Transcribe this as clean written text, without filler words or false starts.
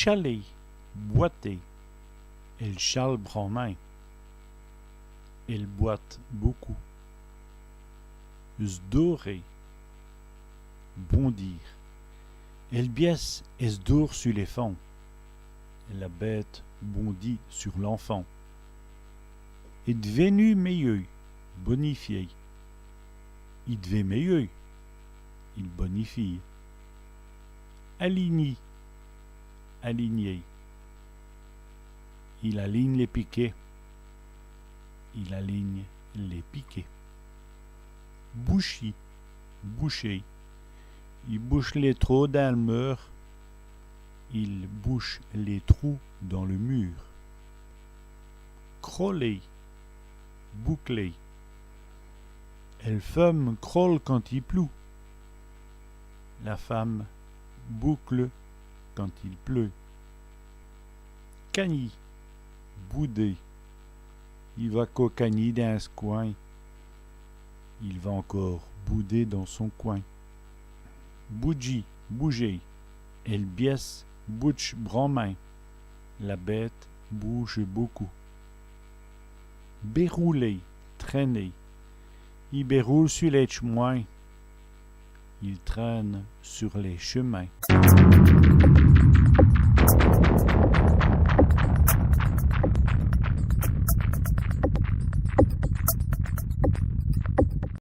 chalet, boiter. Elle chale brun-main. Elle boite beaucoup. S'dorer, bondir. Elle biesse et s'dore sur les fonds. La bête bondit sur l'enfant. Est devenu meilleur, bonifié. Il devait meilleur, il bonifie. Aligné, aligné. Il aligne les piquets. Il aligne les piquets. Bouchi, boucher. Il bouche les trous dans le mur. Il bouche les trous dans le mur. Croller, boucler. Elle femme crolle quand il pleut. La femme boucle quand il pleut. Cagni, bouder. Il va cogner dans ce coin. Il va encore bouder dans son coin. Bougie, bouger. Elle biesse, bouche brun-main. La bête bouge beaucoup. Bérouler, traîner. Il béroule sur les chemins. Il traîne sur les chemins.